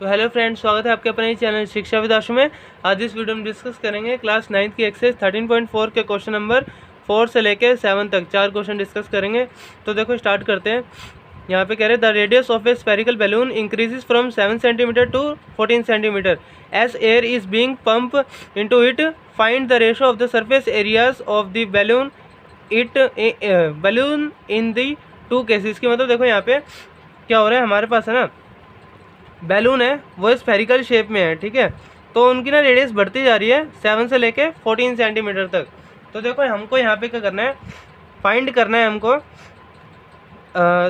तो hello friends, स्वागत है आपके अपने चैनल शिक्षा विद आशु में। आज इस वीडियो में डिस्कस करेंगे क्लास 9 की एक्सरसाइज 13.4 के क्वेश्चन नंबर 4 से लेके 7 तक 4 क्वेश्चन डिस्कस करेंगे। तो देखो स्टार्ट करते हैं। यहाँ पे कह रहे the radius of a spherical balloon increases from 7 centimetre to 14 centimetre as air is being pumped into it. Find the ratio of the surface areas of the balloon in the two cases. की मतलब देखो यहाँ पे क्या हो रहा है, हमारे पास है ना बैलून है, वो स्फेरिकल शेप में है, ठीक है। तो उनकी ना रेडियस बढ़ती जा रही है 7 से लेके 14 सेंटीमीटर तक। तो देखो हमको यहाँ पे क्या करना है, फाइंड करना है हमको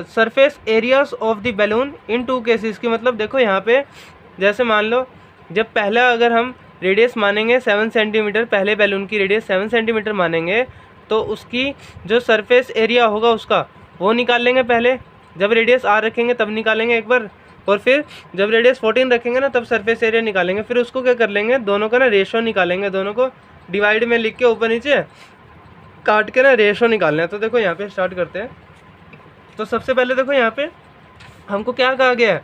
surface areas of the balloon in two cases. की मतलब देखो यहाँ पे जैसे मान लो जब पहला अगर हम रेडियस मानेंगे 7 सेंटीमीटर, पहले बैलून की रेडियस 7 सेंटीमीटर मानेंगे, तो उसकी जो सरफेस एरिया होगा उसका वो निकाल लेंगे पहले। जब रेडियस आर रखेंगे तब निकालेंगे एक बार, और फिर जब रेडियस 14 रखेंगे ना तब सरफेस एरिया निकालेंगे। फिर उसको क्या कर लेंगे, दोनों का ना रेशो निकालेंगे, दोनों को डिवाइड में लिख के ऊपर नीचे काट के ना रेशो निकालना है। तो देखो यहाँ पे स्टार्ट करते हैं। तो सबसे पहले देखो यहाँ पे हमको क्या कहा गया है,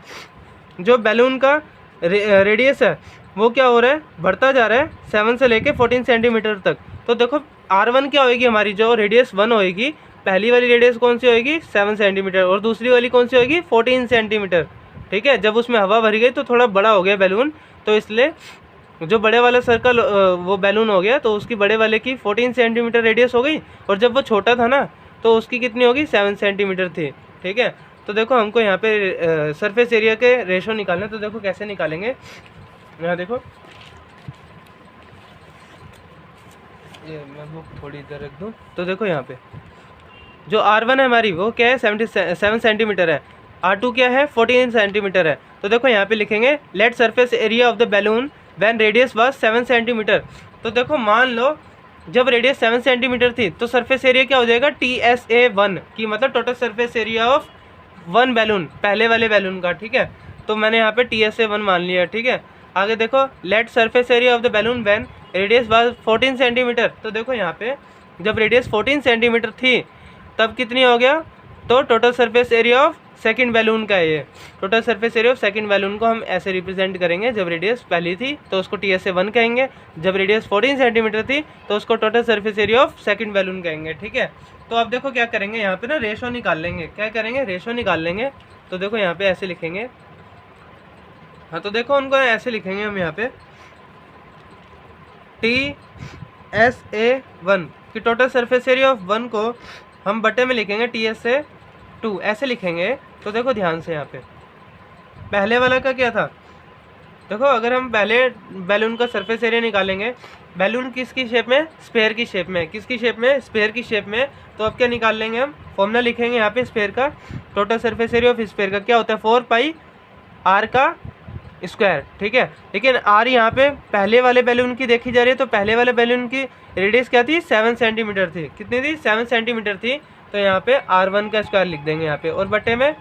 जो बैलून का रेडियस है वो क्या हो रहा है, बढ़ता जा रहा है 7 से लेके 14 सेंटीमीटर तक। तो देखो R1 क्या होगी, हमारी जो रेडियस 1 होएगी, पहली वाली रेडियस कौन सी होएगी 7 सेंटीमीटर, और दूसरी वाली कौन सी होगी 14 सेंटीमीटर, ठीक है। जब उसमें हवा भरी गई तो थोड़ा बड़ा हो गया बैलून, तो इसलिए जो बड़े वाला सर्कल वो बैलून हो गया, तो उसकी बड़े वाले की 14 सेंटीमीटर रेडियस हो गई, और जब वो छोटा था ना तो उसकी कितनी होगी 7 सेंटीमीटर थी, ठीक है। तो देखो हमको यहाँ पे सरफेस एरिया के रेशो निकालना है। तो देखो कैसे निकालेंगे, यहाँ देखो ये मैं बुक थोड़ी इधर रख दूँ। तो देखो यहाँ पे जो R1 है हमारी वो क्या है 77 सेंटीमीटर है, R2 क्या है 14 सेंटीमीटर है। तो देखो यहाँ पे लिखेंगे let surface area of the balloon when radius was 7 centimetre. तो देखो मान लो जब रेडियस 7 सेंटीमीटर थी तो सरफेस एरिया क्या हो जाएगा TSA1 की मतलब total surface area of one balloon, पहले वाले बैलून का, ठीक है। तो मैंने यहाँ पे TSA1 मान लिया, ठीक है। आगे देखो let surface area of the balloon when radius was 14 centimetre. तो देखो यहाँ पे जब रेडियस 14 सेंटीमीटर थी तब कितनी हो गया, तो total surface area of second balloon का है ये। Total surface area of second balloon को हम ऐसे रिप्रेजेंट करेंगे, जब रेडियस पहली थी तो उसको TSA1 कहेंगे, जब रेडियस 14 सेंटीमीटर थी तो उसको total surface area of second balloon कहेंगे, ठीक है। तो अब देखो क्या करेंगे, यहाँ पे ना रेशो निकाल लेंगे। क्या करेंगे, रेशो निकाल लेंगे। तो देखो यहाँ पे ऐसे लिखेंगे, हाँ तो देखो उनको ऐसे लिखेंगे हम यहाँ पे TSA1 की टोटल सरफेस एरिया ऑफ 1 को हम बटे में लिखेंगे TSA2 ऐसे लिखेंगे। तो देखो ध्यान से यहाँ पे पहले वाला का क्या था, देखो अगर हम पहले बैलून का सरफेस एरिया निकालेंगे, बैलून किसकी शेप में, स्फेयर की शेप में, किसकी शेप में, स्फेयर की शेप में। तो अब क्या निकाल लेंगे हम, फॉर्मूला लिखेंगे यहाँ पे स्फेयर का, total surface area of sphere का क्या होता है 4 पाई R का स्क्वायर, ठीक है। लेकिन R यहाँ पे पहले वाले बैलून की देखी जा रही है, तो पहले वाले बैलून की रेडियस क्या थी 7 सेंटीमीटर थी, कितनी थी 7 सेंटीमीटर थी। तो यहाँ पे R1 का स्क्वायर लिख देंगे यहाँ पे, और बटे में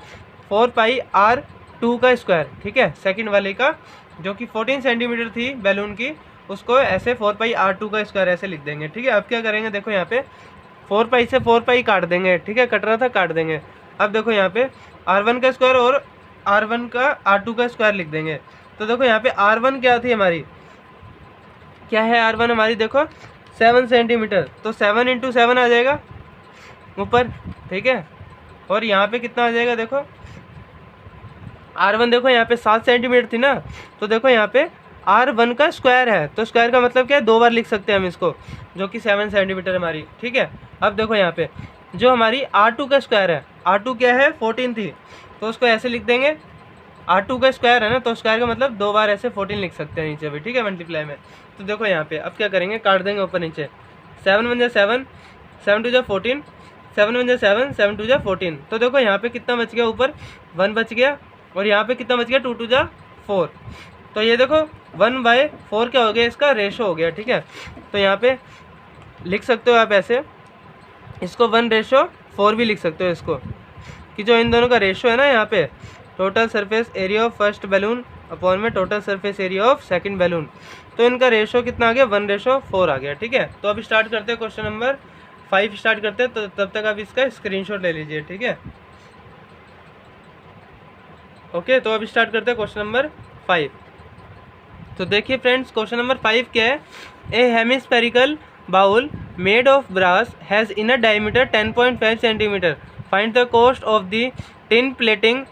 4 पाई R2 का स्क्वायर, ठीक है। सेकंड वाले का जो कि 14 सेंटीमीटर थी बैलून की, उसको ऐसे 4 पाई R2 का स्क्वायर ऐसे लिख देंगे, ठीक है। अब क्या करेंगे, देखो यहाँ पे 4 पाई से 4 पाई काट देंगे, ठीक है, कट रहा था काट देंगे। अब देखो यहाँ पे R1 का स्क्वायर और R1 का R2 का स्क्वायर लिख देंगे। तो देखो यहाँ पे R1 क्या थी हमारी, क्या है R1 हमारी, देखो 7 सेंटीमीटर, तो 7 × 7 आ जाएगा ऊपर, ठीक है। और यहाँ पे कितना आ जाएगा, देखो R1 देखो यहाँ पे 7 सेंटीमीटर थी ना, तो देखो यहाँ पे R1 का स्क्वायर है, तो स्क्वायर का मतलब क्या है, 2 बार लिख सकते हैं हम इसको, जो कि 7 सेंटीमीटर हमारी, ठीक है। अब देखो यहाँ पे जो हमारी R2 का स्क्वायर है, R2 क्या है 14 थी, तो उसको ऐसे लिख देंगे, R2 का स्क्वायर है ना, तो स्क्वायर का मतलब 2 बार ऐसे 14 लिख सकते हैं नीचे भी, ठीक है, मल्टीप्लाई में। तो देखो यहाँ पे अब क्या करेंगे, काट देंगे ऊपर नीचे, 7 × 1 = 7, 7 × 2 = 14, 7 × 1 = 7, 7 × 2 = 14। तो देखो यहाँ पे कितना बच गया, ऊपर 1 बच गया, और यहाँ पे कितना बच गया 2 × 2 = 4। तो ये देखो 1/4 क्या हो गया, इसका रेशो हो गया, ठीक है। तो यहाँ पे लिख सकते हो आप ऐसे, इसको 1/4 भी लिख सकते हो इसको, कि जो इन दोनों का रेशो है ना, यहाँ पे total surface area of first balloon upon में total surface area of second balloon, तो इनका रेशो कितना आ गया 1/4 आ गया, ठीक है। तो अब स्टार्ट करते हैं क्वेश्चन नंबर 5 स्टार्ट करते हैं। तो तब तक आप इसका स्क्रीनशॉट ले लीजिए, ठीक है। ओके, तो अब स्टार्ट करते हैं क्वेश्चन नंबर 5। तो देखिए फ्रेंड्स, क्वेश्चन नंबर 5 क्या है? A hemispherical bowl made of brass has inner diameter 10.5 centimetre. Find the cost of the tin plating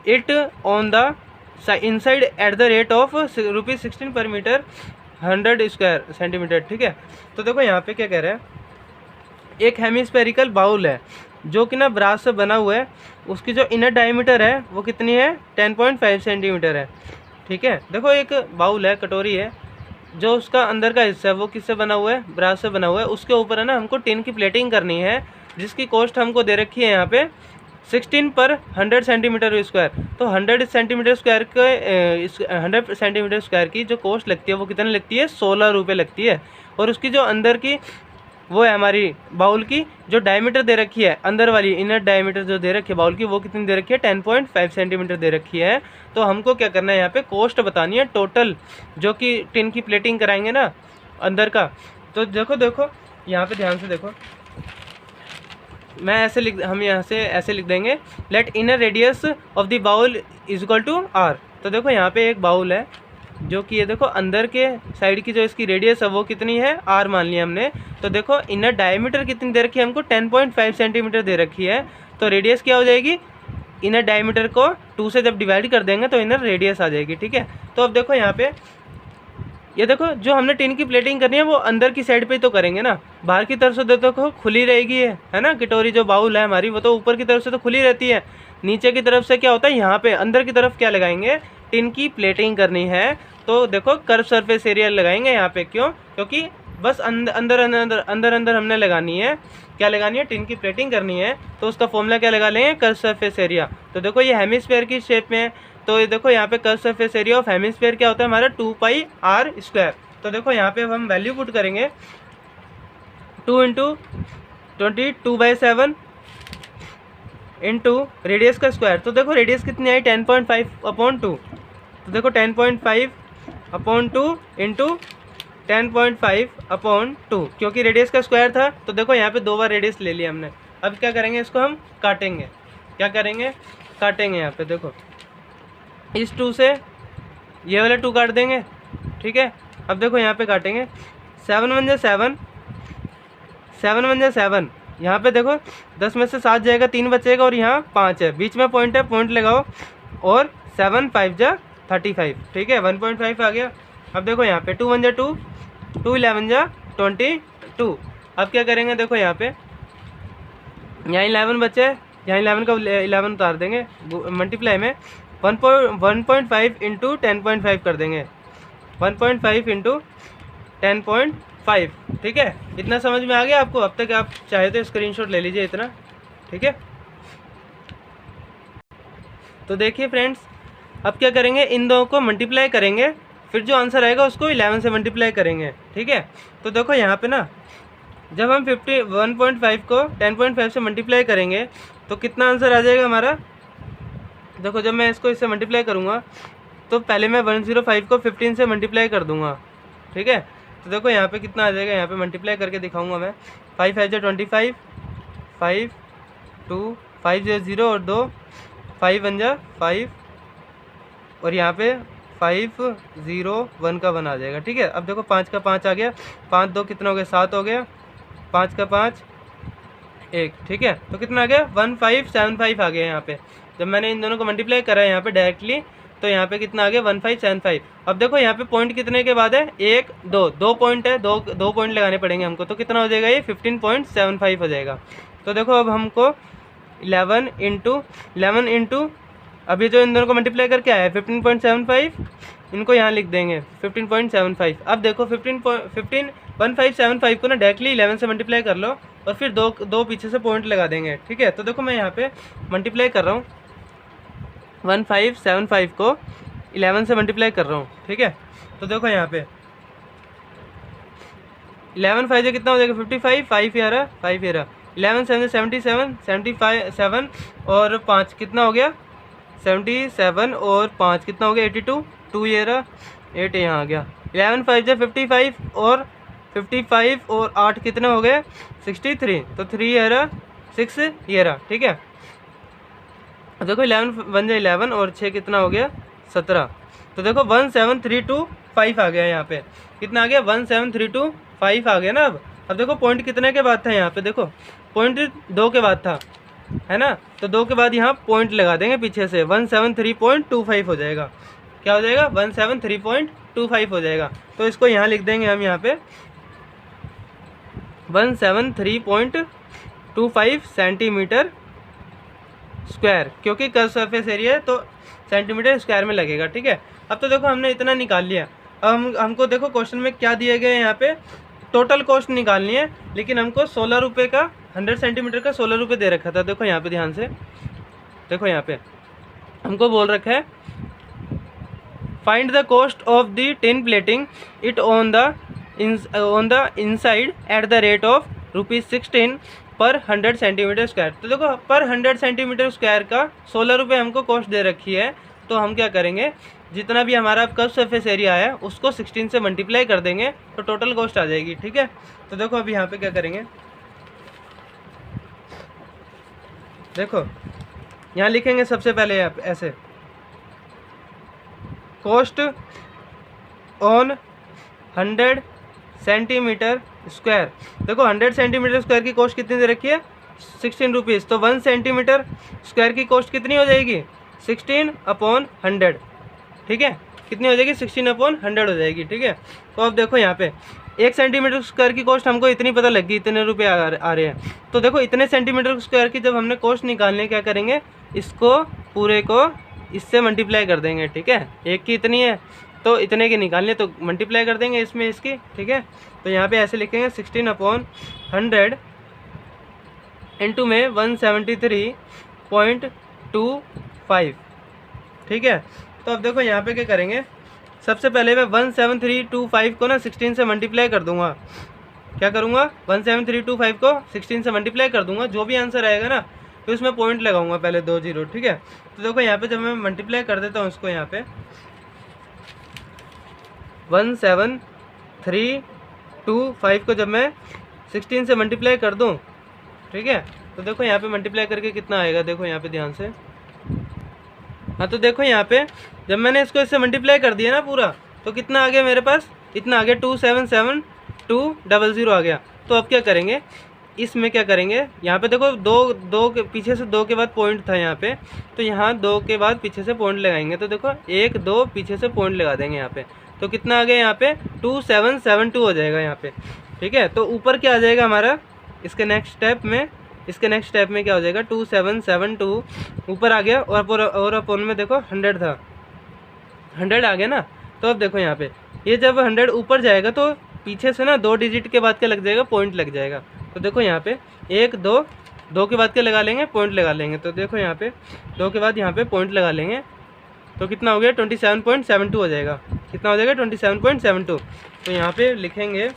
it on the inside at the rate of ₹16 per metre 100 square centimetre. ठीक है, तो देखो यहाँ पे क्या कह रहा है, एक हेमिस्फेरिकल बाउल है जो कि ना ब्रास से बना हुआ है, उसकी जो इनर डायमीटर है वो कितनी है? 10.5 सेंटीमीटर है। ठीक है, देखो एक बाउल है, कटोरी है, जो उसका अंदर का हिस्सा है वो किससे बना हुआ है? ब्रास से बना हुआ है। उसके ऊपर है ना हमको टिन की प्लेटिंग करनी है, जिसकी कॉस्ट हमको दे रखी है यहाँ पे 16 पर 100 सेंटीमीटर स्क्वायर। तो 100 सेंटीमीटर स्क्वायर के 100 सेंटीमीटर स्क्वायर की जो कॉस्ट लगती है वो कितनी लगती है? 16 रुपये लगती है। और उसकी जो अंदर की वो है हमारी बाउल की जो डायमीटर दे रखी है, अंदर वाली इनर डायमीटर जो दे रखी है बाउल की, वो कितनी दे रखी है? 10.5 सेंटीमीटर दे रखी है। तो हमको क्या करना है, यहाँ पे कॉस्ट बतानी है टोटल, जो कि टिन की प्लेटिंग कराएंगे ना अंदर का। तो देखो यहाँ पे ध्यान से देखो, हम यहाँ से ऐसे लिख देंगे, let inner radius of the bowl is equal to R। तो देखो यहाँ पे एक बाउल है जो कि ये देखो अंदर के साइड की जो इसकी रेडियस है वो कितनी है? R मान लिया हमने। तो देखो इनर डायमीटर कितनी दे रखी है हमको? 10.5 सेंटीमीटर दे रखी है। तो रेडियस क्या हो जाएगी? इनर डायमीटर को 2 से जब डिवाइड कर देंगे तो इनर रेडियस आ जाएगी। ठीक है, तो अब देखो यहाँ पे ये देखो जो हमने टिन की प्लेटिंग करनी है वो अंदर की साइड पे ही तो करेंगे ना, बाहर की तरफ से देखो खुली रहेगी है ना। कटोरी जो बाउल है हमारी वो तो ऊपर की तरफ से तो खुली रहती है, नीचे की तरफ से क्या होता है, यहाँ पे अंदर की तरफ क्या लगाएंगे? टिन की प्लेटिंग करनी है। तो देखो कर्व सरफेस एरिया लगाएंगे यहाँ पे। क्यों? क्योंकि बस अंदर हमने लगानी है। क्या लगानी है? टिन की प्लेटिंग करनी है। तो उसका फॉर्मूला क्या लगा लेंगे? Curve surface area. तो देखो ये हेमिस्फीयर की शेप में है, तो ये देखो यहाँ पे curve surface area of hemisphere क्या होता है हमारा? 2πr²। तो देखो यहाँ पे हम वैल्यू पुट करेंगे 2 × 22/7 इंटू रेडियस का स्क्वायर। तो देखो रेडियस कितनी आई? 10.5/2। तो देखो 10.5/2 इंटू 10.5/2, क्योंकि रेडियस का स्क्वायर था। तो देखो यहाँ पे 2 बार रेडियस ले लिया हमने। अब क्या करेंगे? इसको हम काटेंगे। क्या करेंगे? काटेंगे। यहाँ पे देखो इस 2 से ये वाला 2 काट देंगे। ठीक है, अब देखो यहाँ पे काटेंगे 7 × 1 = 7, 7 × 1 = 7। यहाँ पे देखो 10 में से 7 जाएगा, 3 बचेगा और यहाँ 5 है, बीच में पॉइंट है, पॉइंट लगाओ और 7 × 5 = 35। ठीक है, 1.5 आ गया। अब देखो यहाँ पे 2 × 1 = 2, 2 × 11 = 22। अब क्या करेंगे? देखो यहाँ पे यहाँ 11 बचे, यहाँ 11 का 11 उतार देंगे, मल्टीप्लाई में 1.5 इंटू 10.5 कर देंगे, 1.5 इंटू 10.5। ठीक है, इतना समझ में आ गया आपको? अब तक आप चाहे तो स्क्रीनशॉट ले लीजिए इतना। ठीक है, तो देखिए फ्रेंड्स, अब क्या करेंगे? इन दोनों को मल्टीप्लाई करेंगे, फिर जो आंसर आएगा उसको 11 से मल्टीप्लाई करेंगे। ठीक है, तो देखो यहाँ पे ना जब हम 1.5 को 10.5 से मल्टीप्लाई करेंगे तो कितना आंसर आ जाएगा हमारा? देखो जब मैं इसको इससे मल्टीप्लाई करूँगा तो पहले मैं 105 को 15 से मल्टीप्लाई कर दूँगा। ठीक है, तो देखो यहाँ पे कितना आ जाएगा, यहाँ पे मल्टीप्लाई करके दिखाऊंगा मैं। 5 × 5 = 25, 5 2 5 × 0 और 2 5 × 1 = 5 और यहाँ पे 5 0 1 का 1 आ जाएगा। ठीक है, अब देखो 5 का 5 आ गया, 5 2 कितना हो गया? 7 हो गया, 5 का 5 1। ठीक है, तो कितना आ गया? 1575 आ गया। यहाँ पे जब मैंने इन दोनों को मल्टीप्लाई करा है यहाँ पे डायरेक्टली, तो यहाँ पे कितना आ गया? 1575। अब देखो यहाँ पे पॉइंट कितने के बाद है? 1 2 पॉइंट है, दो पॉइंट लगाने पड़ेंगे हमको। तो कितना हो जाएगा? ये 15.75 हो जाएगा। तो देखो अब हमको 11 इंटू अब ये जो इन दोनों को मल्टीप्लाई करके आया है 15.75, इनको यहाँ लिख देंगे 15.75। अब देखो 1575 को ना डायरेक्टली 11 से मल्टीप्लाई कर लो और फिर दो पीछे से पॉइंट लगा देंगे। ठीक है, तो देखो मैं यहाँ पे मल्टीप्लाई कर रहा हूँ, 1575 को 11 से मल्टीप्लाई कर रहा हूँ। ठीक है, तो देखो यहाँ पे 11 5 कितना हो जाएगा? 55, 5 ये रहा, 5 ये रहा, 11 7 77, 77 और 5 कितना हो गया? 77 और 5 कितना हो गया? 82, 2 ये रहा, 8 यहाँ आ गया, 11 5 = 55 और 55 और 8 कितने हो गए? 63, तो 3 ये रहा, 6 ये रहा। ठीक है, देखो 11 वन जा 11 और 6 कितना हो गया 17। तो देखो 17325 आ गया यहाँ पे, कितना आ गया 17325 आ गया ना। अब देखो पॉइंट कितने के बाद था यहाँ पे, देखो पॉइंट 2 के बाद था, है ना। तो 2 के बाद यहाँ पॉइंट लगा देंगे पीछे से, 173.25 हो जाएगा। क्या हो जाएगा 173.25 हो जाएगा। तो इसको यहाँ लिख देंगे हम यहाँ पे 173.25 सेंटीमीटर स्क्वायर, क्योंकि कर्व सरफेस एरिया है तो सेंटीमीटर स्क्वायर में लगेगा, ठीक है। अब तो देखो हमने इतना निकाल लिया। अब हमको देखो क्वेश्चन में क्या दिए गए हैं, यहाँ पे टोटल कॉस्ट निकालनी है, लेकिन हमको 16 रुपये का 100 सेंटीमीटर का 16 रुपये दे रखा था। देखो यहाँ पे ध्यान से देखो, यहाँ पे हमको बोल रखा है find the cost of the tin plating it on the inside at the rate of ₹16 पर 100 सेंटीमीटर स्क्वायर। तो देखो पर 100 सेंटीमीटर स्क्वायर का 16 रुपये हमको कॉस्ट दे रखी है। तो हम क्या करेंगे, जितना भी हमारा कर्व सरफेस एरिया है उसको 16 से मल्टीप्लाई कर देंगे तो टोटल कॉस्ट आ जाएगी, ठीक है। तो देखो अभी यहाँ पे क्या करेंगे, देखो यहाँ लिखेंगे सबसे पहले आप ऐसे, कॉस्ट ऑन 100 सेंटीमीटर स्क्वायर। देखो 100 सेंटीमीटर स्क्वायर की कॉस्ट कितनी दे रखी है 16 रुपीज़। तो 1 सेंटीमीटर स्क्वायर की कॉस्ट कितनी हो जाएगी 16/100, ठीक है। कितनी हो जाएगी 16/100 हो जाएगी, ठीक है। तो अब देखो यहाँ पे 1 सेंटीमीटर स्क्वायर की कॉस्ट हमको इतनी पता लगी, इतने रुपये आ रहे हैं। तो देखो इतने सेंटीमीटर स्क्वायर की जब हमने कॉस्ट निकालने क्या करेंगे, इसको पूरे को इससे मल्टीप्लाई कर देंगे, ठीक है। एक की इतनी है तो इतने की निकालने तो मल्टीप्लाई कर देंगे इसमें इसकी, ठीक है। तो यहाँ पे ऐसे लिखेंगे 16/100 इंटू में 173.25, ठीक है। तो अब देखो यहाँ पे क्या करेंगे, सबसे पहले मैं 17325 को ना 16 से मल्टीप्लाई कर दूंगा। क्या करूँगा 17325 को 16 से मल्टीप्लाई कर दूंगा, जो भी आंसर आएगा ना तो इसमें पॉइंट लगाऊंगा पहले 2 0, ठीक है। तो देखो यहाँ पे जब मैं मल्टीप्लाई कर देता हूँ उसको, यहाँ पे 17325 को जब मैं 16 से मल्टीप्लाई कर दूँ, ठीक है। तो देखो यहाँ पे मल्टीप्लाई करके कितना आएगा, देखो यहाँ पे ध्यान से। हाँ तो देखो यहाँ पे जब मैंने इसको इससे मल्टीप्लाई कर दिया ना पूरा, तो कितना आ गया मेरे पास, इतना आ गया 277,200 आ गया। तो अब क्या करेंगे, इसमें क्या करेंगे, यहाँ पे देखो दो के पीछे से 2 के बाद पॉइंट था यहाँ पे, तो यहाँ 2 के बाद पीछे से पॉइंट लगाएंगे। तो देखो 1 2 पीछे से पॉइंट लगा देंगे यहाँ पे, तो कितना आ गया यहाँ पे 2772 हो जाएगा यहाँ पे, ठीक है। तो ऊपर क्या आ जाएगा हमारा, इसके नेक्स्ट स्टेप में क्या हो जाएगा 2772 ऊपर आ गया, और अपोन में देखो 100 था, 100 आ गया ना। तो अब देखो यहाँ पे ये जब 100 ऊपर जाएगा तो पीछे से ना 2 डिजिट के बाद क्या लग जाएगा, पॉइंट लग जाएगा। तो देखो यहाँ पे 1 2 2 के बाद क्या लगा लेंगे, पॉइंट लगा लेंगे। तो देखो यहाँ पे 2 के बाद यहाँ पे पॉइंट लगा लेंगे, तो कितना हो गया 27.72 हो जाएगा। कितना हो जाएगा 27.72। तो यहाँ पे लिखेंगे,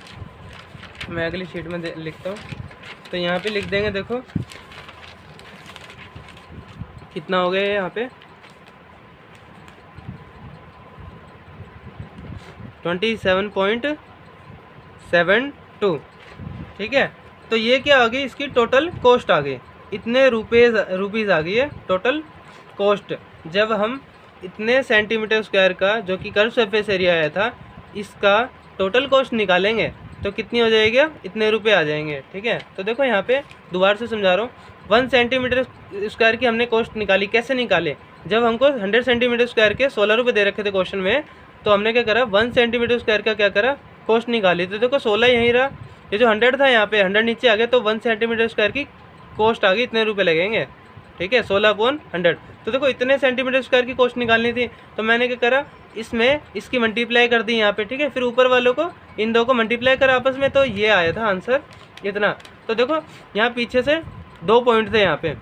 मैं अगली शीट में लिखता हूँ, तो यहाँ पे लिख देंगे, देखो कितना हो गया यहाँ पे 27.72, ठीक है। तो ये क्या आ गई, इसकी टोटल कॉस्ट आ गई, इतने रुपीज़ आ गई है टोटल कॉस्ट। जब हम इतने सेंटीमीटर स्क्वायर का जो कि कर्व सरफेस एरिया आया था, इसका टोटल कॉस्ट निकालेंगे तो कितनी हो जाएगी, इतने रुपए आ जाएंगे, ठीक है। तो देखो यहाँ पे दोबारा से समझा रहा हूँ, 1 सेंटीमीटर स्क्वायर की हमने कॉस्ट निकाली। कैसे निकाले, जब हमको 100 सेंटीमीटर स्क्वायर के 16 रुपये दे रखे थे क्वेश्चन में, तो हमने क्या करा 1 सेंटीमीटर स्क्वायर का क्या करा कॉस्ट निकाली। तो देखो 16 यहीं रहा, ये जो 100 था यहाँ पे 100 नीचे आ गया, तो 1 सेंटीमीटर स्क्वायर की कॉस्ट आ गई, इतने रुपये लगेंगे, ठीक है, 16/100। तो देखो इतने सेंटीमीटर स्क्वायर की कॉस्ट निकालनी थी, तो मैंने क्या करा, इसमें इसकी मल्टीप्लाई कर दी यहाँ पे, ठीक है। फिर ऊपर वालों को इन 2 को मल्टीप्लाई करा आपस में, तो ये आया था आंसर इतना। तो देखो यहाँ पीछे से 2 पॉइंट थे यहाँ पे,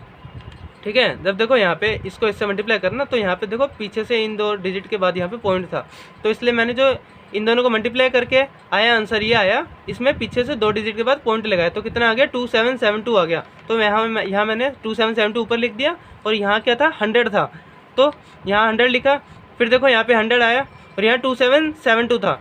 ठीक है। जब देखो यहाँ पे इसको इससे मल्टीप्लाई करना, तो यहाँ पे देखो पीछे से इन 2 डिजिट के बाद यहाँ पे पॉइंट था, तो इसलिए मैंने जो इन दोनों को मल्टीप्लाई करके आया आंसर ये आया, इसमें पीछे से 2 डिजिट के बाद पॉइंट लगाया, तो कितना आ गया 2772 आ गया। तो यहाँ मैंने 2772 ऊपर लिख दिया, और यहाँ क्या था 100 था, तो यहाँ 100 लिखा। फिर देखो यहाँ पे 100 आया, और यहाँ 2772 था,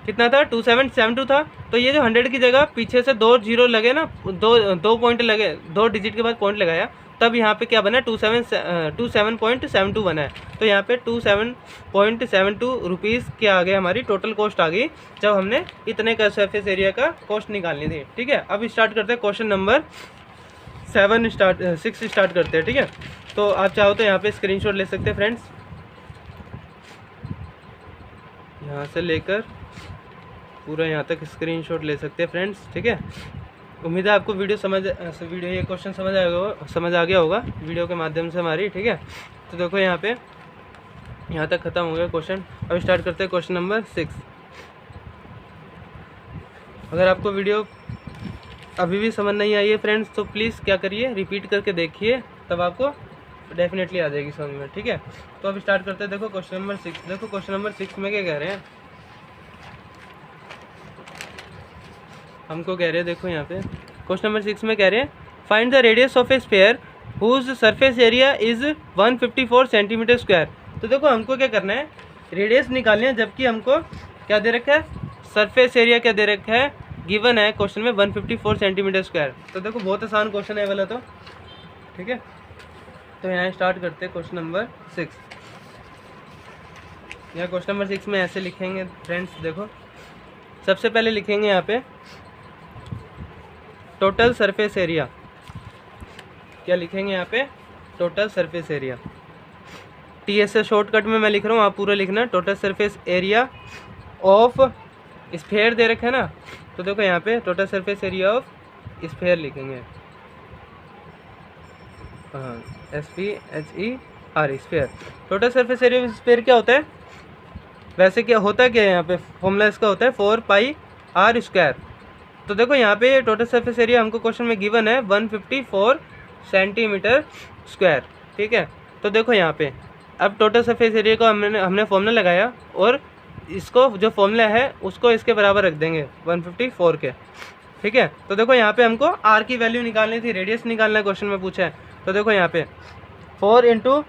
कितना था 2772 था। तो ये जो 100 की जगह पीछे से 2 0 लगे ना, 2 पॉइंट लगे, 2 डिजिट के बाद पॉइंट लगाया, तब यहाँ पे क्या बना है 27.72 बना है। तो यहाँ पे 27.72 रुपीज़ क्या आ गया, हमारी टोटल कॉस्ट आ गई जब हमने इतने का सरफेस एरिया का कॉस्ट निकालनी थी। ठीक है, अब स्टार्ट करते हैं क्वेश्चन नंबर 6 स्टार्ट करते हैं। ठीक है, तो आप चाहो तो यहाँ पे स्क्रीनशॉट ले सकते हैं फ्रेंड्स, यहाँ से लेकर पूरा यहाँ तक स्क्रीनशॉट ले सकते हैं फ्रेंड्स। ठीक है, उम्मीद है आपको वीडियो ये क्वेश्चन समझ आ गया होगा वीडियो के माध्यम से हमारी। ठीक है, तो देखो यहाँ पे यहाँ तक ख़त्म हो गया क्वेश्चन। अब स्टार्ट करते हैं क्वेश्चन नंबर 6। अगर आपको वीडियो अभी भी समझ नहीं आई है फ्रेंड्स तो प्लीज़ क्या करिए, रिपीट करके देखिए, तब आपको डेफिनेटली आ जाएगी समझ में। ठीक है, तो अब स्टार्ट करते हैं। देखो क्वेश्चन नंबर 6, देखो क्वेश्चन नंबर 6 में क्या कह रहे हैं, हमको कह रहे हैं, देखो यहाँ पे क्वेश्चन नंबर 6 में कह रहे हैं find the radius of a sphere whose surface area is 154 centimetre square. तो देखो हमको क्या करना है, रेडियस निकालनी है, जबकि हमको क्या दे रखा है, सरफेस एरिया क्या दे रखा है, गिवन है क्वेश्चन में 154 सेंटीमीटर स्क्वायर। तो देखो बहुत आसान क्वेश्चन है वाला तो। ठीक है, तो यहाँ स्टार्ट करते हैं क्वेश्चन नंबर 6। यहाँ क्वेश्चन नंबर 6 में ऐसे लिखेंगे फ्रेंड्स, देखो सबसे पहले लिखेंगे यहाँ पे टोटल सरफेस एरिया। क्या लिखेंगे यहाँ पे, total surface area. TS shortcut में मैं लिख रहा हूँ, आप पूरा लिखना, total surface area of sphere दे रखा है ना, तो देखो यहाँ पे total surface area of sphere लिखेंगे, हाँ SPHER sphere. Total surface area of sphere क्या होता है, वैसे क्या होता क्या है, यहाँ पे फॉर्मूला इसका होता है 4πr²। तो देखो यहाँ पे टोटल सरफेस एरिया हमको क्वेश्चन में गिवन है 154 सेंटीमीटर स्क्वायर। ठीक है, तो देखो यहाँ पे अब टोटल सरफेस एरिया को हमने फॉर्मूला लगाया और इसको जो फॉर्मूला है उसको इसके बराबर रख देंगे 154 के। ठीक है, तो देखो यहाँ पे हमको आर की वैल्यू निकालनी थी, रेडियस निकालना क्वेश्चन में पूछा है। तो देखो यहाँ पे 4 ×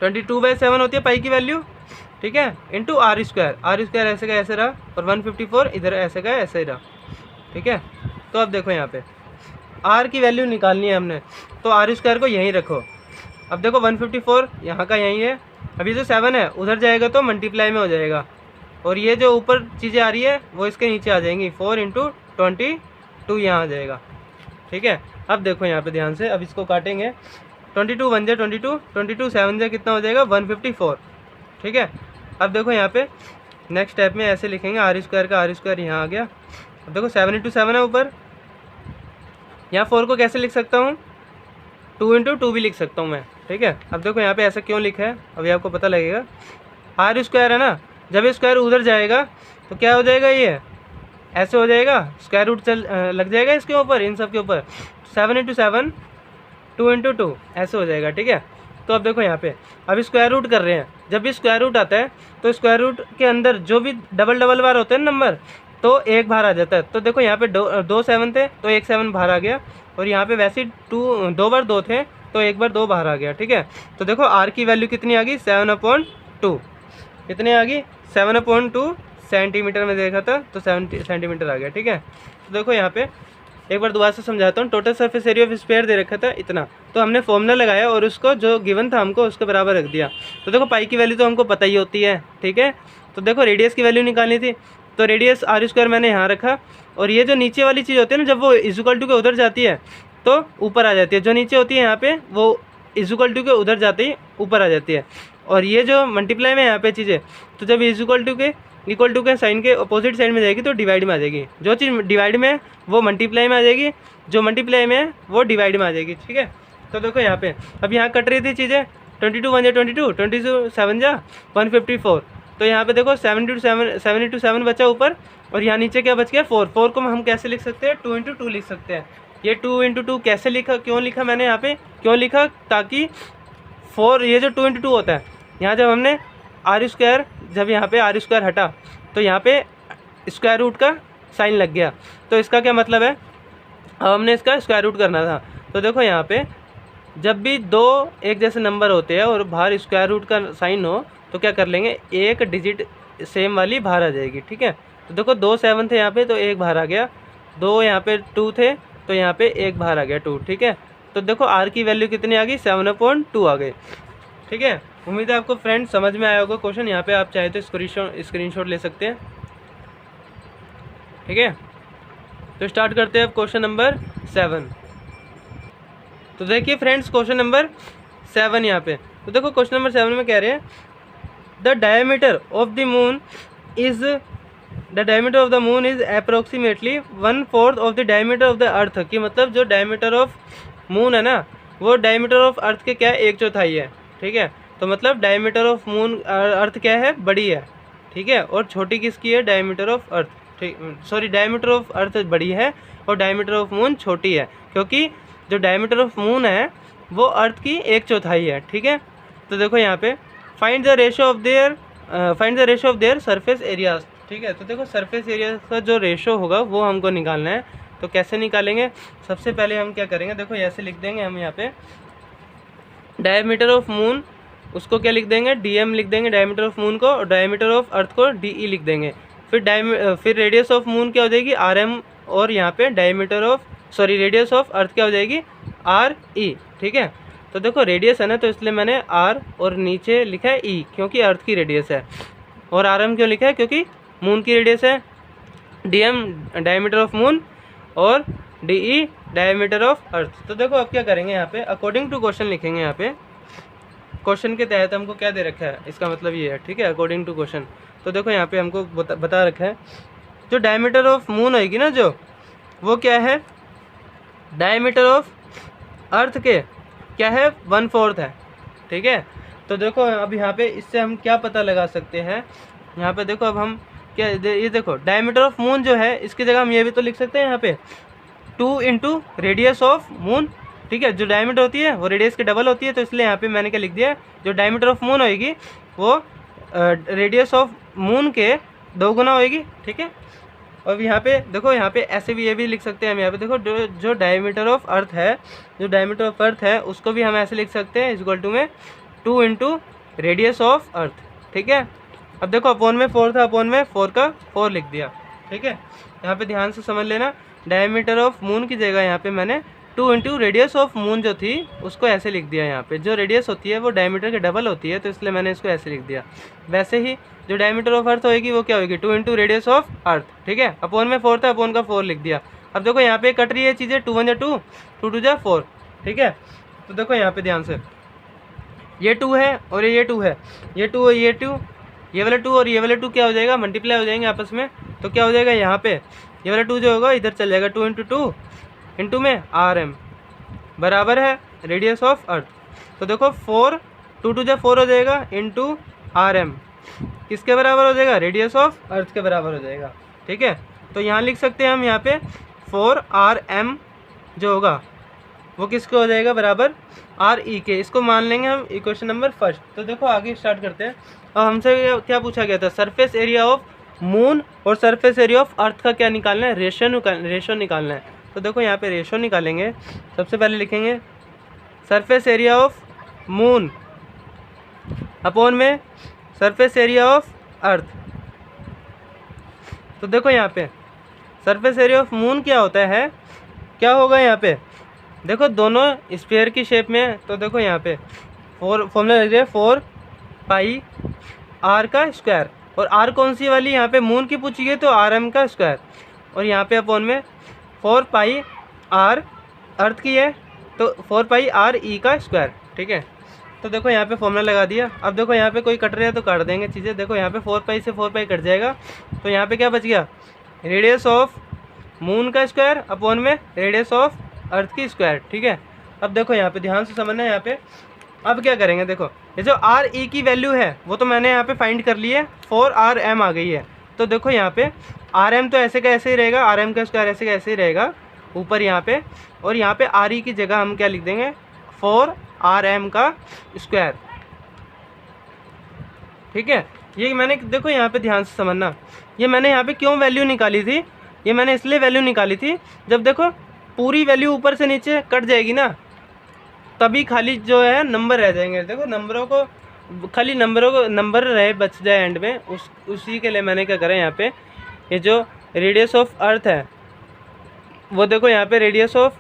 22/7 होती है पाई की वैल्यू। ठीक है, इंटू R² ऐसे का ऐसे रहा और 154 इधर ऐसे का ऐसे ही रहा। ठीक है, तो अब देखो यहाँ पे R की वैल्यू निकालनी है हमने, तो R² को यहीं रखो। अब देखो 154 यहाँ का यहीं है, अभी जो 7 है उधर जाएगा तो मल्टीप्लाई में हो जाएगा, और ये जो ऊपर चीज़ें आ रही है वो इसके नीचे आ जाएंगी, 4 × 22 यहाँ आ जाएगा। ठीक है, अब देखो यहाँ पे ध्यान से, अब इसको काटेंगे, 22 1 जा 22, 22 7 जा कितना हो जाएगा 154। ठीक है, अब देखो यहाँ पे नेक्स्ट स्टेप में ऐसे लिखेंगे, R² का R² यहाँ आ गया। अब देखो 7 × 7 है ऊपर, यहाँ 4 को कैसे लिख सकता हूँ, 2 × 2 भी लिख सकता हूँ मैं। ठीक है, अब देखो यहाँ पे ऐसा क्यों लिखा है अभी आपको पता लगेगा, R² है ना, जब ये स्क्वायर उधर जाएगा तो क्या हो जाएगा, ये ऐसे हो जाएगा, स्क्वायर रूट लग जाएगा इसके ऊपर, इन सब के ऊपर, 7 × 7 2 × 2 ऐसे हो जाएगा। ठीक है, तो अब देखो यहाँ पे अब स्क्वायर रूट कर रहे हैं, जब भी स्क्वायर रूट आता है तो स्क्वायर रूट के अंदर जो भी डबल बार होते हैं नंबर, तो एक बाहर आ जाता है। तो देखो यहाँ पे 2 7 थे तो 1 7 बाहर आ गया, और यहाँ पे वैसे 2 बार 2 थे तो 1 बार 2 बाहर आ गया। ठीक है, तो देखो R की वैल्यू कितनी आ गई, 7/2, कितनी आ गई 7/2 सेंटीमीटर में देखा था तो 70 सेंटीमीटर आ गया। ठीक है, तो देखो यहाँ पे एक बार दोबारा से समझाता हूँ, total surface area of sphere दे रखा था इतना, तो हमने फॉर्मूला लगाया और उसको जो गिवन था हमको उसके बराबर रख दिया। तो देखो पाई की वैल्यू तो हमको पता ही होती है। ठीक है, तो देखो रेडियस की वैल्यू निकालनी थी, तो रेडियस R² मैंने यहाँ रखा, और ये जो नीचे वाली चीज़ होती है ना, जब वो इक्वल टू के उधर जाती है तो ऊपर आ जाती है, जो नीचे होती है यहाँ पे वो इक्वल टू के उधर जाते ही ऊपर आ जाती है, और ये जो मल्टीप्लाई में यहाँ पे चीज़ें, तो जब इक्वल टू के साइन के अपोजिट साइड में जाएगी तो डिवाइड में आ जाएगी, जो चीज़ डिवाइड में है वो मल्टीप्लाई में आ जाएगी, जो मल्टीप्लाई में है वो डिवाइड में आ जाएगी। ठीक है, तो देखो यहाँ पे अब यहाँ कट रही थी चीज़ें, 22 1 जा 22, 22 7 जा 154, तो यहाँ पे देखो 7 × 7 बचा ऊपर, और यहाँ नीचे क्या बच गया 4 को हम कैसे लिख सकते हैं, 2 × 2 लिख सकते हैं। ये 2 × 2 कैसे लिखा, क्यों लिखा मैंने यहाँ पे, क्यों लिखा, ताकि 4 ये जो 2 × 2 होता है, यहाँ जब हमने R² जब यहाँ पे R² हटा तो यहाँ पे स्क्वायर रूट का साइन लग गया, तो इसका क्या मतलब है, अब हमने इसका स्क्वायर रूट करना था। तो देखो यहाँ पे जब भी 2 एक जैसे नंबर होते हैं और बाहर स्क्वायर रूट का साइन हो तो क्या कर लेंगे, एक डिजिट सेम वाली बाहर आ जाएगी। ठीक है, तो देखो 2 7 थे यहाँ पे तो 1 बाहर आ गया, 2 यहाँ पे 2 थे तो यहाँ पे 1 बाहर आ गया 2। ठीक है, तो देखो आर की वैल्यू कितनी आ गई, 7/2 आ गई। ठीक है, उम्मीद है आपको फ्रेंड्स समझ में आया होगा क्वेश्चन। यहाँ पे आप चाहे तो स्क्रीनशॉट ले सकते हैं। ठीक है, तो स्टार्ट करते हैं अब क्वेश्चन नंबर 7। तो देखिए फ्रेंड्स क्वेश्चन नंबर 7 यहाँ पे, तो देखो क्वेश्चन नंबर 7 में कह रहे हैं the diameter of the moon is approximately 1/4 of the diameter of the earth. की मतलब जो डायमीटर ऑफ मून है ना, वो डायमीटर ऑफ अर्थ के क्या है, 1/4 है। ठीक है, तो मतलब डायमीटर ऑफ मून अर्थ क्या है, बड़ी है। ठीक है, और छोटी किसकी है, डायमीटर ऑफ अर्थ। ठीक, सॉरी, डायमीटर ऑफ अर्थ बड़ी है और डायमीटर ऑफ मून छोटी है, क्योंकि जो डायमीटर ऑफ मून है वो अर्थ की 1/4 है। ठीक है, तो देखो यहाँ पे find the ratio of their surface areas. ठीक है, तो देखो सरफेस एरिया का जो रेशो होगा वो हमको निकालना है। तो कैसे निकालेंगे, सबसे पहले हम क्या करेंगे, देखो ऐसे लिख देंगे हम यहाँ पे डायमीटर ऑफ मून, उसको क्या लिख देंगे, dm लिख देंगे डायमीटर ऑफ मून को, और डायमीटर ऑफ अर्थ को de लिख देंगे। फिर रेडियस ऑफ मून क्या हो जाएगी, rm, और यहाँ पे रेडियस ऑफ अर्थ क्या हो जाएगी, re। ठीक है, तो देखो रेडियस है ना, तो इसलिए मैंने r और नीचे लिखा है e, क्योंकि अर्थ की रेडियस है, और rm क्यों लिखा है, क्योंकि मून की रेडियस है। dm डायमीटर ऑफ मून और de डायमीटर ऑफ अर्थ। तो देखो अब क्या करेंगे, यहाँ पे अकॉर्डिंग टू क्वेश्चन लिखेंगे। यहाँ पे क्वेश्चन के तहत हमको क्या दे रखा है, इसका मतलब ये है। ठीक है, अकॉर्डिंग टू क्वेश्चन। तो देखो यहाँ पे हमको बता रखा है जो डायमीटर ऑफ मून होगी ना, जो वो क्या है, डायमीटर ऑफ अर्थ के क्या है, 1/4 है। ठीक है, तो देखो अब यहाँ पे इससे हम क्या पता लगा सकते हैं, यहाँ पे देखो अब हम क्या, ये देखो डायमीटर ऑफ मून जो है, इसकी जगह हम ये भी तो लिख सकते हैं यहाँ पे 2 × रेडियस ऑफ मून। ठीक है, जो डायमीटर होती है वो रेडियस की डबल होती है, तो इसलिए यहाँ पे मैंने क्या लिख दिया, जो डायमीटर ऑफ मून होएगी वो रेडियस ऑफ मून के 2 गुना होएगी। ठीक है, और यहाँ पे देखो, यहाँ पे ऐसे भी ये भी लिख सकते हैं हम। यहाँ पे देखो जो डायमीटर ऑफ अर्थ है, उसको भी हम ऐसे लिख सकते हैं, इक्वल टू में 2 × रेडियस ऑफ अर्थ। ठीक है, अब देखो अपॉन में 4 था, अपॉन में 4 का 4 लिख दिया। ठीक है, यहाँ पे ध्यान से समझ लेना, डायमीटर ऑफ मून की जगह यहाँ पे मैंने 2 × रेडियस ऑफ मून जो थी उसको ऐसे लिख दिया। यहाँ पे जो रेडियस होती है वो डायमीटर के डबल होती है, तो इसलिए मैंने इसको ऐसे लिख दिया। वैसे ही जो डायमीटर ऑफ अर्थ होगी वो क्या होगी, 2 × रेडियस ऑफ अर्थ। ठीक है, अपॉन में 4 था, अपॉन का 4 लिख दिया। अब देखो यहाँ पे कट रही है चीज़ें, 2 × 1 = 2, 2 × 2 = 4। ठीक है, तो देखो यहाँ पे ध्यान से, ये 2 है और ये 2 है, ये 2 और ये 2, ये वाला 2 और ये वाला 2 क्या हो जाएगा, मल्टीप्लाई हो जाएंगे आपस में। तो क्या हो जाएगा, यहाँ पे ये वाला 2 जो होगा इधर चल जाएगा, 2 × 2 इंटू में rm बराबर है रेडियस ऑफ अर्थ। तो देखो 4, 2 × 2 = 4 हो जाएगा, इंटू rm किसके बराबर हो जाएगा, रेडियस ऑफ अर्थ के बराबर हो जाएगा। ठीक है, तो यहाँ लिख सकते हैं हम, यहाँ पे 4rm जो होगा वो किसके हो जाएगा, बराबर re के। इसको मान लेंगे हम इक्वेशन नंबर 1। तो देखो आगे स्टार्ट करते हैं। अब हमसे क्या पूछा गया था, सरफेस एरिया ऑफ मून और सरफेस एरिया ऑफ अर्थ का क्या निकालना है, रेशो निकालना है। तो देखो यहाँ पे रेशो निकालेंगे। सबसे पहले लिखेंगे surface area of moon upon में सरफेस एरिया ऑफ अर्थ। तो देखो यहाँ पे सरफेस एरिया ऑफ मून क्या होता है, क्या होगा यहाँ पे, देखो दोनों स्फीयर की शेप में है। तो देखो यहाँ पे फॉर्मूला लग रहा है 4πr का स्क्वायर, और r कौन सी वाली, यहाँ पे मून की पूछी गई तो rm का स्क्वायर, और यहाँ पे अपॉन में 4πr अर्थ की है तो 4πre का स्क्वायर। ठीक है, तो देखो यहाँ पे फॉर्मूला लगा दिया। अब देखो यहाँ पे कोई कट रहा है तो काट देंगे चीज़ें। देखो यहाँ पे 4π से 4π कट जाएगा, तो यहाँ पे क्या बच गया, रेडियस ऑफ मून का स्क्वायर अपॉन में रेडियस ऑफ अर्थ की स्क्वायर। ठीक है, अब देखो यहाँ पे ध्यान से समझना है। यहाँ पे अब क्या करेंगे, देखो ये जो re की वैल्यू है वो तो मैंने यहाँ पे फाइंड कर ली है, 4rm आ गई है। तो देखो यहाँ पे rm तो ऐसे का ऐसे ही रहेगा, rm का स्क्वायर ऐसे का ऐसे ही रहेगा ऊपर यहाँ पे, और यहाँ पे re की जगह हम क्या लिख देंगे, 4rm का स्क्वायर। ठीक है, ये मैंने देखो यहाँ पे ध्यान से समझना, ये मैंने यहाँ पे क्यों वैल्यू निकाली थी, ये मैंने इसलिए वैल्यू निकाली थी जब देखो पूरी वैल्यू ऊपर से नीचे कट जाएगी ना, तभी खाली जो है नंबर रह जाएंगे। देखो नंबरों को खाली नंबर रहे बच जाए एंड में, उसी के लिए मैंने क्या करा, यहाँ पे ये जो रेडियस ऑफ अर्थ है वो देखो यहाँ पे रेडियस ऑफ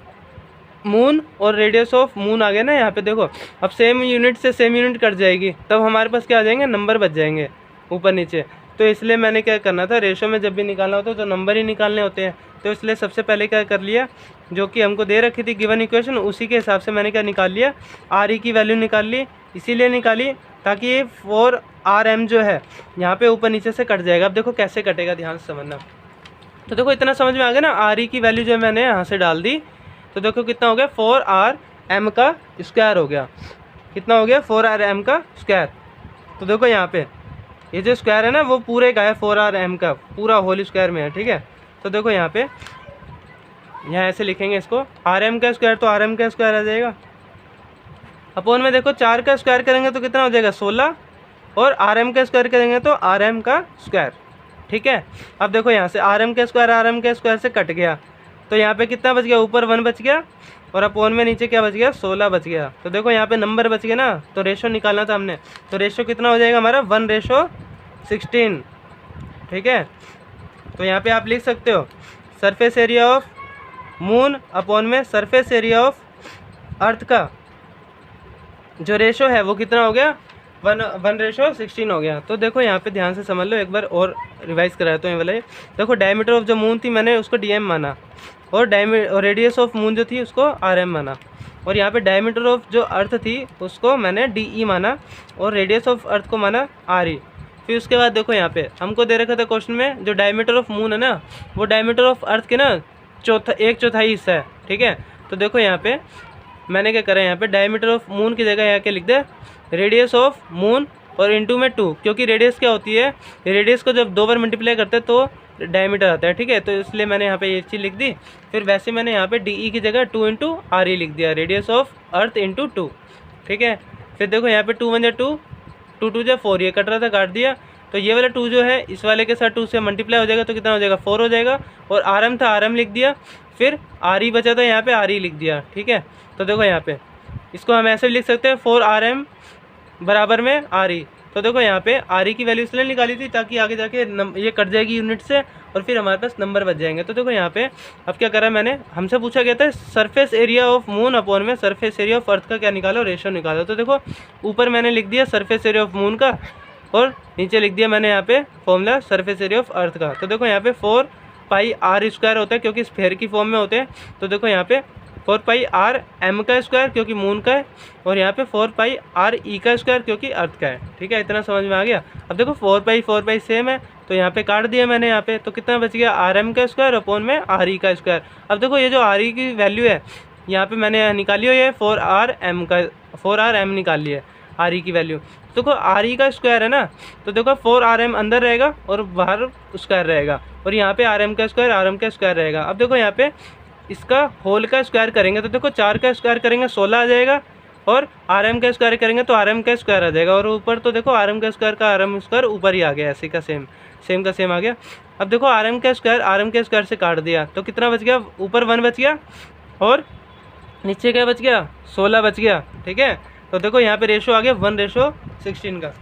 मून और रेडियस ऑफ मून आ गया ना यहाँ पे देखो। अब सेम यूनिट से सेम यूनिट कट जाएगी, तब हमारे पास क्या आ जाएंगे, नंबर बच जाएंगे ऊपर नीचे। तो इसलिए मैंने क्या करना था, रेशो में जब भी निकालना होता है तो नंबर ही निकालने होते हैं। तो इसलिए सबसे पहले क्या कर लिया, जो कि हमको दे रखी थी गिवन इक्वेशन, उसी के हिसाब से मैंने क्या निकाल लिया, आर ई की वैल्यू निकाल ली। इसीलिए निकाली ताकि ये 4rm जो है यहाँ पे ऊपर नीचे से कट जाएगा। अब देखो कैसे कटेगा, ध्यान से समझना। तो देखो इतना समझ में आ गया ना, आर ई की वैल्यू जो मैंने यहाँ से डाल दी, तो देखो कितना हो गया, 4rm का स्क्वायर हो गया। कितना हो गया, 4rm का स्क्वायर। तो देखो यहाँ पे ये जो स्क्वायर है ना वो पूरे का है, 4rm का पूरा होल स्क्वायर में है, ठीक है। तो देखो यहाँ पे यहाँ ऐसे लिखेंगे इसको, rm का स्क्वायर तो rm का स्क्वायर आ जाएगा, अपोन में देखो 4 का स्क्वायर करेंगे तो कितना हो जाएगा 16, और rm का स्क्वायर करेंगे तो rm का स्क्वायर, ठीक है। अब देखो यहाँ से rm का स्क्वायर से कट गया, तो यहाँ पे कितना बच गया, ऊपर 1 बच गया, और अपोन में नीचे क्या बच गया, 16 बच गया। तो देखो यहाँ पे नंबर बच गया ना, तो रेशो निकालना था हमने, तो रेशो कितना हो जाएगा हमारा 1:16, ठीक है। तो यहाँ पे आप लिख सकते हो surface area of moon upon में सरफेस एरिया ऑफ अर्थ का जो रेशो है वो कितना हो गया, 1:16 हो गया। तो देखो यहाँ पे ध्यान से समझ लो, एक बार और रिवाइज कराता हूँ ये वाला। देखो डायमीटर ऑफ जो मून थी मैंने उसको dm माना, और रेडियस ऑफ मून जो थी उसको rm माना, और यहाँ पे डायमीटर ऑफ जो अर्थ थी उसको मैंने de माना, और रेडियस ऑफ अर्थ को माना re। फिर उसके बाद देखो यहाँ पे हमको दे रखा था क्वेश्चन में, जो डायमीटर ऑफ मून है ना वो डायमीटर ऑफ अर्थ के ना 1/4 हिस्सा है, ठीक है। तो देखो यहाँ पे मैंने क्या करा, यहाँ पे डायमीटर ऑफ मून की जगह यहाँ के लिख दे रेडियस ऑफ मून और इनटू में 2, क्योंकि रेडियस क्या होती है, रेडियस को जब 2 बार मल्टीप्लाई करते हैं तो डायमीटर आता है, ठीक है। तो इसलिए मैंने यहाँ पे ये चीज़ लिख दी। फिर वैसे मैंने यहाँ पे डी की जगह 2 × RE लिख दिया, रेडियस ऑफ अर्थ इंटू 2, ठीक है। फिर देखो यहाँ पे 2 × 1 = 2, 2 × 2 = 4, ये कट रहा था काट दिया। तो ये वाला 2 जो है इस वाले के साथ 2 से मल्टीप्लाई हो जाएगा तो कितना हो जाएगा 4 हो जाएगा, और rm था rm लिख दिया, फिर RE बचा था यहाँ पे RE लिख दिया, ठीक है। तो देखो यहाँ पे इसको हम ऐसे भी लिख सकते हैं 4rm बराबर में RE। तो देखो यहाँ पे RE की वैल्यू इसलिए निकाली थी ताकि आगे जाके ये कट जाएगी यूनिट से और फिर हमारे पास नंबर बच जाएंगे। तो देखो यहाँ पे अब क्या करा मैंने, हमसे पूछा गया था surface area of moon upon में सरफेस एरिया ऑफ अर्थ का क्या निकालो, रेशो निकालो। तो देखो ऊपर मैंने लिख दिया सरफेस एरिया ऑफ मून का, और नीचे लिख दिया मैंने यहाँ पे formula surface area of earth का। तो देखो यहाँ पे 4πr² होता है क्योंकि स्फेयर की फॉर्म में होते हैं। तो देखो यहाँ पे 4πrm का स्क्वायर क्योंकि मून का है, और यहाँ पे 4πre का स्क्वायर क्योंकि अर्थ का है, ठीक है। इतना समझ में आ गया। अब देखो 4π सेम है तो यहाँ पे काट दिया मैंने यहाँ पे, तो कितना बच गया rm का स्क्वायर अपोन में re का स्क्वायर। अब देखो ये जो re की वैल्यू है यहाँ पे मैंने निकाली हुई है 4rm निकाल ली है re की वैल्यू। देखो re का स्क्वायर है ना, तो देखो 4rm अंदर रहेगा और बाहर स्क्वायर रहेगा, और यहाँ पे rm का स्क्वायर रहेगा। अब देखो यहाँ पे इसका होल का स्क्वायर करेंगे तो देखो 4 का स्क्वायर करेंगे 16 आ जाएगा, और rm का स्क्वायर करेंगे तो rm का स्क्वायर आ जाएगा, और ऊपर तो देखो rm का स्क्वायर ऊपर ही आ गया, ऐसे का सेम का सेम आ गया। अब देखो rm का स्क्वायर से काट दिया तो कितना बच गया, ऊपर 1 बच गया और नीचे क्या बच गया 16 बच गया, ठीक है। तो देखो यहाँ पे रेशो आ गया 1:16 का।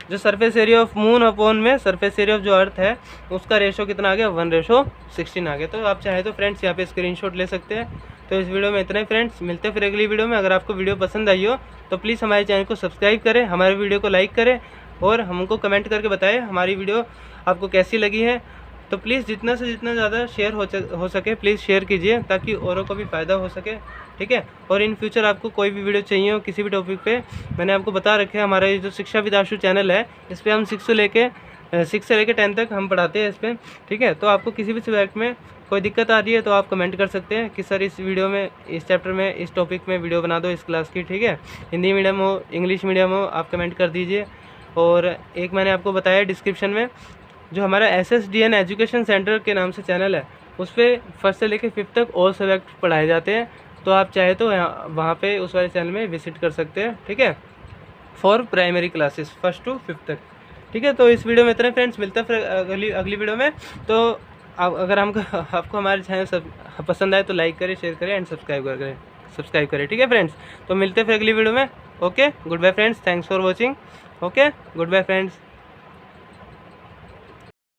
जो surface area of moon upon में सरफेस एरिया ऑफ जो अर्थ है उसका रेशो कितना आ गया 1:16 आ गया। तो आप चाहे तो फ्रेंड्स यहाँ पे स्क्रीनशॉट ले सकते हैं। तो इस वीडियो में इतना ही फ्रेंड्स, मिलते हैं फिर अगली वीडियो में। अगर आपको वीडियो पसंद आई हो तो प्लीज़ हमारे चैनल को सब्सक्राइब करें, हमारे वीडियो को लाइक करें, और हमको कमेंट करके बताएं हमारी वीडियो आपको कैसी लगी है। तो प्लीज़ जितना से जितना ज़्यादा शेयर हो सके प्लीज़ शेयर कीजिए ताकि औरों को भी फ़ायदा हो सके, ठीक है। और इन फ्यूचर आपको कोई भी वीडियो चाहिए हो किसी भी टॉपिक पे, मैंने आपको बता रखे है हमारा ये जो शिक्षा विद आशु चैनल है इस पर हम 6 से लेके 10 तक हम पढ़ाते हैं इस पर, ठीक है। तो आपको किसी भी सब्जेक्ट में कोई दिक्कत आ रही है तो आप कमेंट कर सकते हैं कि सर इस वीडियो में, इस चैप्टर में, इस टॉपिक में वीडियो बना दो इस क्लास की, ठीक है। हिंदी मीडियम हो, इंग्लिश मीडियम हो, आप कमेंट कर दीजिए। और एक मैंने आपको बताया डिस्क्रिप्शन में जो हमारा SSDN एजुकेशन सेंटर के नाम से चैनल है उस पर 1st से लेकर 5th तक ऑल सब्जेक्ट पढ़ाए जाते हैं। तो आप चाहे तो वहाँ पे उस वाले चैनल में विजिट कर सकते हैं, ठीक है, for primary classes 1st to 5th तक, ठीक है। तो इस वीडियो में इतना फ्रेंड्स, मिलता है फिर अगली वीडियो में। तो अगर आपको हमारे चैनल सब पसंद आए तो लाइक करें, शेयर करें एंड सब्सक्राइब करें, ठीक है फ्रेंड्स। तो मिलते हैं फिर अगली वीडियो में। Okay, good bye friends, thanks for watching. Okay, good bye friends.